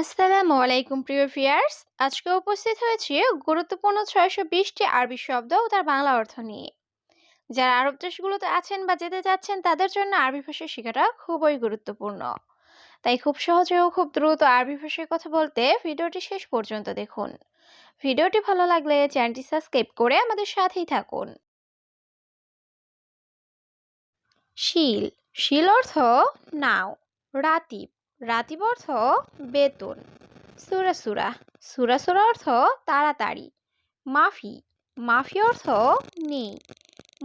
আসসালামু আলাইকুম প্রিয় ভিউয়ার্স। আজকে উপস্থিত হয়েছি গুরুত্বপূর্ণ ৬২০টি আরবি শব্দ ও তার বাংলা অর্থ নিয়ে। যারা আরব দেশগুলোতে আছেন বা যেতে যাচ্ছেন তাদের জন্য আরবি ভাষা শেখাটা খুবই গুরুত্বপূর্ণ। তাই খুব সহজে ও খুব দ্রুত আরবি ভাষায় কথা বলতে ভিডিওটি শেষ পর্যন্ত দেখুন। ভিডিওটি ভালো লাগলে চ্যানেলটি সাবস্ক্রাইব করে আমাদের সাথেই থাকুন। শিল, শিল অর্থ নাও। রাতিব, রাতিব অর্থ বেতন। সুরাসুরা, সুরাসুরা অর্থ তাড়াতাড়ি। মাফি, মাফি অর্থ নেই।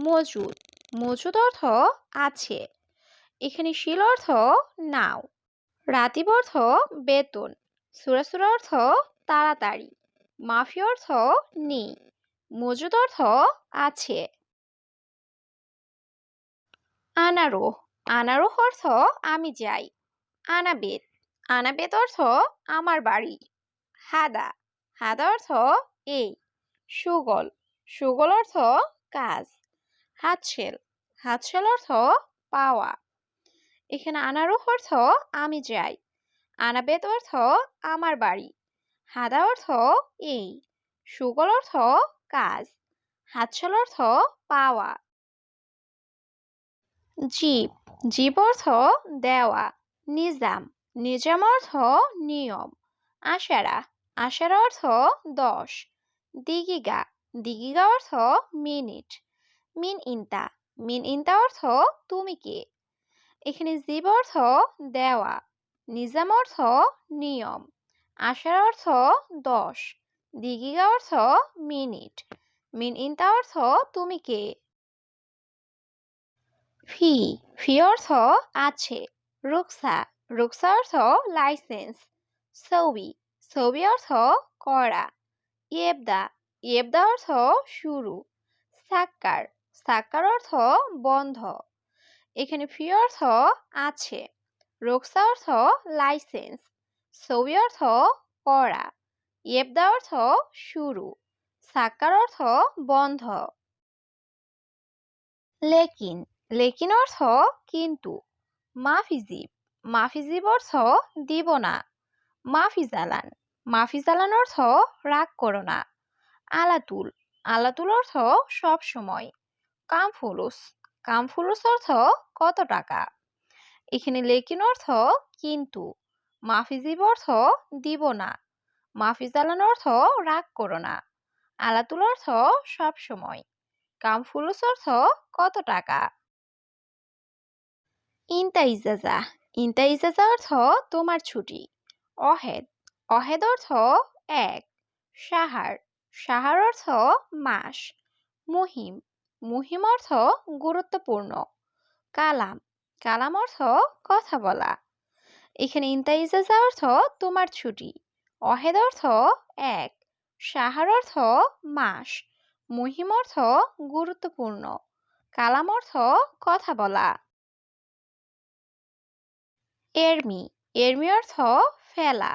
মজুদ, মজুদ অর্থ আছে। এখানে শিল অর্থ নাও। রাতিব অর্থ বেতন। সুরাসুরা অর্থ তাড়াতাড়ি। মাফি অর্থ নেই। মজুদ অর্থ আছে। আনারোহ, আনারোহ অর্থ আমি যাই। আনাবেত, আনাবেত অর্থ আমার বাড়ি। হাদা, হাদা অর্থ এই। সুগল, সুগল অর্থ কাজ। হাতশেল, হাতশেল অর্থ পাওয়া। এখানে আনারুহ অর্থ আমি যাই। আনাবেত অর্থ আমার বাড়ি। হাদা অর্থ এই। সুগল অর্থ কাজ। হাতশেল অর্থ পাওয়া। জীব, জীব অর্থ দেওয়া। নিজাম, নিজাম অর্থ নিয়ম। আশারা, আশারা অর্থ 10। দিগিগা, দিগিগা অর্থ মিনিট। মিন ইনতা, মিন ইনতা অর্থ তুমি কে। এখানে জীব অর্থ দেওয়া। নিজাম অর্থ নিয়ম। আশারা অর্থ 10। দিগিগা অর্থ মিনিট। মিন ইনতা অর্থ তুমি কে। ফি, ফি অর্থ আছে। রুকসা, রুকসা অর্থ লাইসেন্স। সৌবি, সৌবি অর্থ করা। ইয়েবদা, ইয়েবদা অর্থ শুরু। সাক্কার, সাক্কার অর্থ বন্ধ। এখানে ফি অর্থ আছে। রুকসা অর্থ লাইসেন্স। সৌবি অর্থ করা। ইয়েবদা অর্থ শুরু। সাক্কার অর্থ বন্ধ। লেকিন, লেকিন অর্থ কিন্তু। মাফিজিব, মাফিজিব অর্থ দিব না। মাফিজালান, মাফিজালান অর্থ রাগ করো না। আলাতুল, আলাতুল অর্থ সব সময়। কামফুলুস, কামফুলুস অর্থ কত টাকা। এখানে লেকিন অর্থ কিন্তু। মাফিজিব অর্থ দিব না। মাফিজালান অর্থ রাগ করো না। আলাতুল অর্থ সব সময়। কামফুলুস অর্থ কত টাকা। ইনতা ইজাজা, ইনতা ইজাজা অর্থ তোমার ছুটি। অহেদ, অহেদ অর্থ এক। সাহার, সাহার অর্থ মাস। মুহিম, মুহিম অর্থ গুরুত্বপূর্ণ। কালাম, কালাম অর্থ কথা বলা। এখানে ইনতা ইজাজা অর্থ তোমার ছুটি। অহেদ অর্থ এক। সাহার অর্থ মাস। মুহিম অর্থ গুরুত্বপূর্ণ। কালাম অর্থ কথা বলা। এরমি, এরমি অর্থ ফেলা।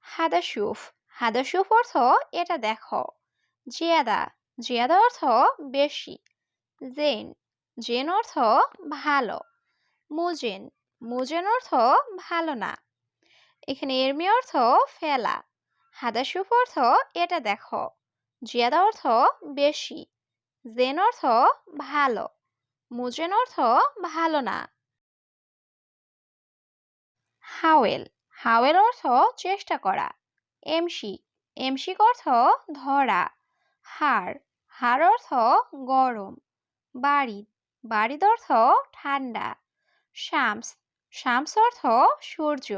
হাদাসুফ, হাদাসুফ অর্থ এটা দেখো। জিয়াদা, জিয়াদা অর্থ বেশি। জেন, জেন অর্থ ভালো। মুজেন, মুজেন অর্থ ভালো না। এখানে এরমি অর্থ ফেলা। হাদাসুফ অর্থ এটা দেখো। জিয়াদা অর্থ বেশি। জেন অর্থ ভালো। মুজেন অর্থ ভালো না। হাওয়েল, হাওয়েল অর্থ চেষ্টা করা। এমসি, এমসিক অর্থ ধরা। হাড়, হাড় অর্থ গরম। বারিদ, বারিদ অর্থ ঠান্ডা। শামস, শামস অর্থ সূর্য।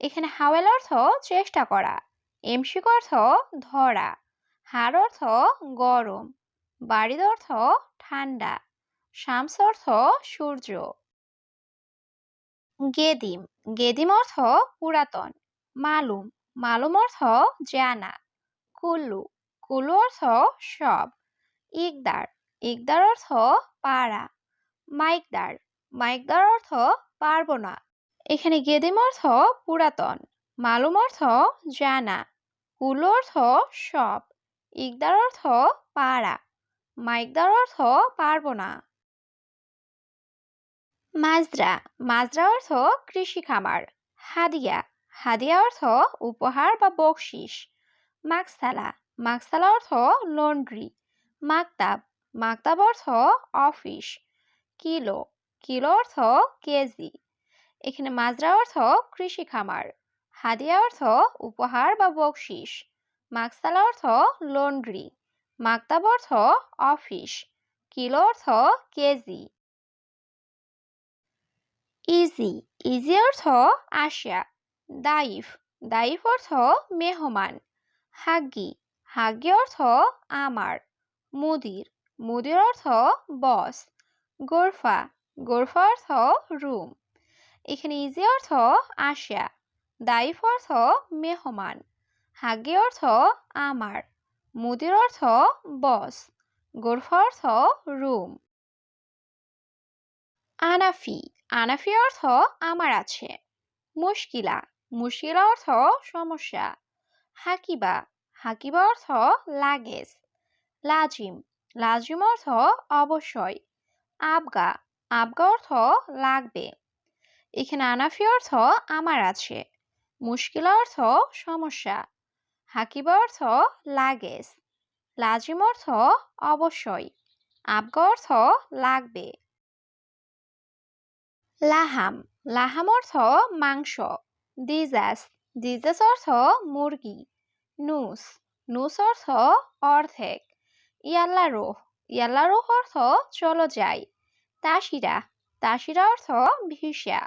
এখানে হাওয়েল অর্থ চেষ্টা করা। এমসিক অর্থ ধরা। হাড় অর্থ গরম। বারিদ অর্থ ঠান্ডা। শামস অর্থ সূর্য। গেদিম, গেদিম অর্থ পুরাতন। মালুম, মালুম অর্থ জানা। কুল্লু, কুল্লু অর্থ সব। ইকদার, ইকদার অর্থ পারা। মাইকদার, মাইকদার অর্থ পারবো না। এখানে গেদিম অর্থ পুরাতন। মালুম অর্থ জানা। কুল্লু অর্থ সব। ইকদার অর্থ পারা। মাইকদার অর্থ পারবো না। মাজরা, মাজরা অর্থ কৃষি খামার। হাদিয়া, হাদিয়া অর্থ উপহার বা বকশিস। মাকসালা, মাকসালা অর্থ লন্ড্রি। মাকতাব, মাকতাব অর্থ অফিস। কিলো, কিলো অর্থ কেজি। এখানে মাজরা অর্থ কৃষি খামার। হাদিয়া অর্থ উপহার বা বকশিস। মাকসালা অর্থ লন্ড্রি। মাকতাব অর্থ অফিস। কিলো অর্থ কেজি। ইজি, ইজি অর্থ আসা। দাইফ, দাইফ অর্থ মেহমান। হাগ্গি, হাগ্গি অর্থ আমার। মুদির, মুদির অর্থ বস। গোরফা, গোরফা অর্থ রুম। এখানে ইজি অর্থ আসা, দাইফ অর্থ মেহমান, হাগ্গি অর্থ আমার, মুদির অর্থ বস, গোরফা অর্থ রুম। আনাফি, আনাফি অর্থ আমার আছে। মুশকিলা, মুশকিলা অর্থ সমস্যা। হাকিবা, হাকিবা অর্থ লাগেজ। লাজিম, লাজিম অর্থ অবশ্যই। আবগা, আবগা অর্থ লাগবে। এখানে আনাফি অর্থ আমার আছে, মুশকিলা অর্থ সমস্যা, হাকিবা অর্থ লাগেজ, লাজিম অর্থ অবশ্যই, আবগা অর্থ লাগবে। লাহাম, লাহাম অর্থ মাংস। দিজাস, দিজাস অর্থ মুরগি। নুস, নুস অর্থ অর্ধেক। ইয়াল্লা রোহ, ইয়াল্লা রোহ অর্থ চলো যাই। তাসিরা, তাসিরা অর্থ ভিসা।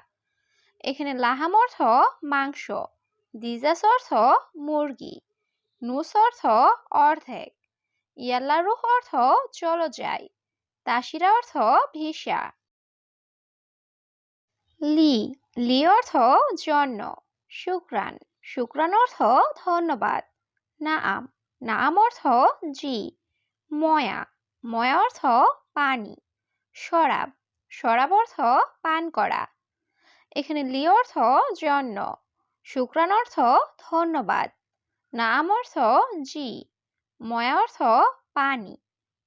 এখানে লাহাম অর্থ মাংস, দিজাস অর্থ মুরগি, নুস অর্থ অর্ধেক, ইয়াল্লা রুহ অর্থ চলো যাই, তাসিরা অর্থ ভিসা। লি, লি অর্থ জন্য। শুক্রান, শুক্রান অর্থ ধন্যবাদ। নাআম, নাআম অর্থ জি। ময়া, ময়া অর্থ পানি। শরাব, শরাব অর্থ পান করা। এখানে লি অর্থ জন্য, শুক্রান অর্থ ধন্যবাদ, নাম অর্থ জি, ময়া অর্থ পানি,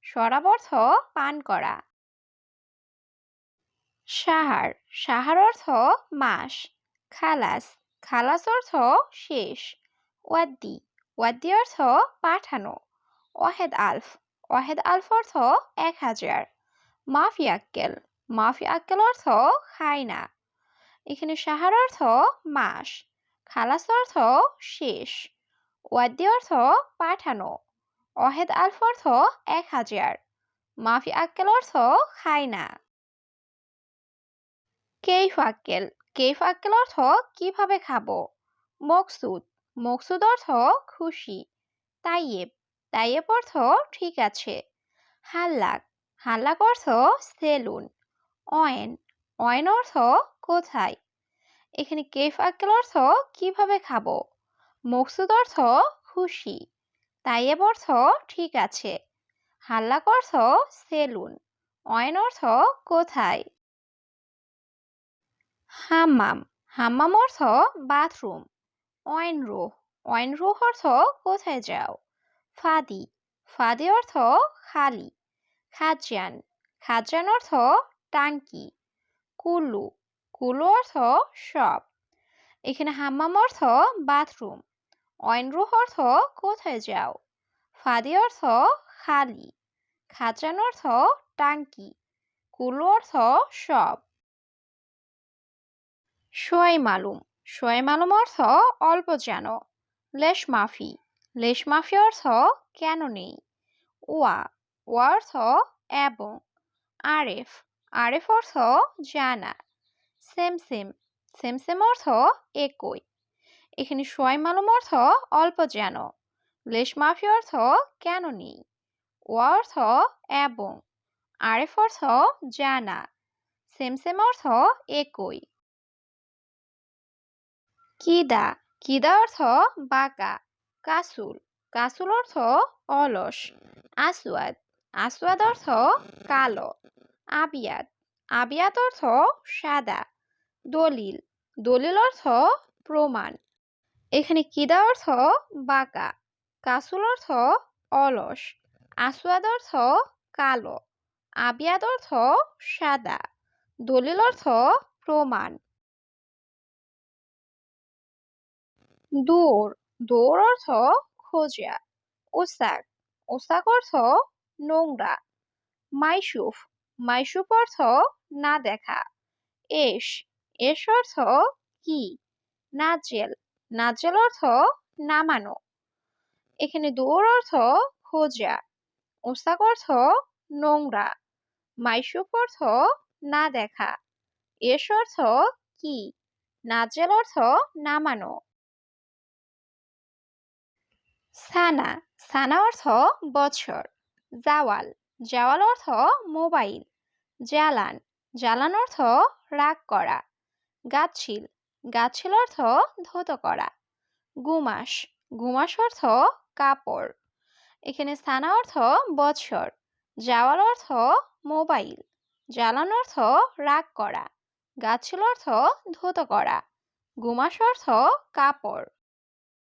শরাব অর্থ পান করা। সাহার, সাহার অর্থ মাস। খালাস, খালাস অর্থ শেষ। ওয়াদ্দি, ওয়াদ্দি অর্থ পাঠানো। ওয়াহেদ আলফ, ওয়াহেদ আলফ অর্থ 1000। মাফি আক্কেল, মাফি আক্কেল অর্থ খায় না। এখানে সাহার অর্থ মাস, খালাস অর্থ শেষ, ওয়াদ্দি অর্থ পাঠানো, অহেদ আলফ অর্থ 1000, মাফি আক্কেল অর্থ খায় না। কেইফ আক্কেল, কেইফ আক্কেল অর্থ কিভাবে খাবো। মকসুদ, মকসুদ অর্থ খুশি। তাইয়েব, তাইয়েব অর্থ ঠিক আছে। হাল্লাক, হাল্লাক অর্থ সেলুন। অয়েন, অয়েন অর্থ কোথায়। এখানে কেফ আক্কেল অর্থ কিভাবে খাবো, মকসুদ অর্থ খুশি, তাইয়েব অর্থ ঠিক আছে, হাল্লাক অর্থ সেলুন, অয়েন অর্থ কোথায়। হাম্মাম, হাম্মাম অর্থ বাথরুম। অয়েন রুহ, অয়েন রুহ অর্থ কোথায় যাও। ফাদি, ফাদি অর্থ খালি। খাজান, খাজান অর্থ টাঙ্কি। কুলু, কুলু অর্থ সব। এখানে হাম্মাম অর্থ বাথরুম, অয়েনরুহ অর্থ কোথায় যাও, ফাদি অর্থ খালি, খাজান অর্থ টাঙ্কি, কুলু অর্থ সব। সোয়াই মালুম, সোয়াই মালুম অর্থ অল্প জানো। লেশ মাফি, লেশ মাফি অর্থ কেন নেই। ওয়া, ওয়া অর্থ এবং। আরেফ, আরেফ অর্থ জানা। সেম সেম, সেম সেম অর্থ একই। এখানে সোয়াই মালুম অর্থ অল্প জানো, লেশ মাফি অর্থ কেন নেই, ওয়া অর্থ এবং, আরেফ অর্থ জানা, সেম সেম অর্থ একই। কিদা, কিদা অর্থ বাঁকা। কাসুল, কাসুল অর্থ অলস। আসওয়াদ, আসওয়াদ অর্থ কালো। আবিয়াত, আবিয়াত অর্থ সাদা। দলিল, দলিল অর্থ প্রমাণ। এখানে কিদা অর্থ বাঁকা, কাসুল অর্থ অলস, আসওয়াদ অর্থ কালো, আবিয়াদ অর্থ সাদা, দলিল অর্থ প্রমাণ। দূর, দূর অর্থ খোঁজা। ওসাক, ওসাক অর্থ নোংরা। মাইসুফ, মাইসুফ অর্থ না দেখা। এস, এস অর্থ কি। নাজেল, নাজেল অর্থ নামানো। এখানে দূর অর্থ খোঁজা, ওসাক অর্থ নোংরা, মাইসুফ অর্থ না দেখা, এস অর্থ কি, নাজেল অর্থ নামানো। সানা, সানা অর্থ বছর। জাওয়াল, জাওয়াল অর্থ মোবাইল। জালান, জালান অর্থ রাগ করা। গাছিল, গাছিল অর্থ ধৌত করা। গুমাস, গুমাস অর্থ কাপড়। এখানে সানা অর্থ বছর, জাওয়াল অর্থ মোবাইল, জালান অর্থ রাগ করা, গাছিল অর্থ ধৌত করা, গুমাস অর্থ কাপড়।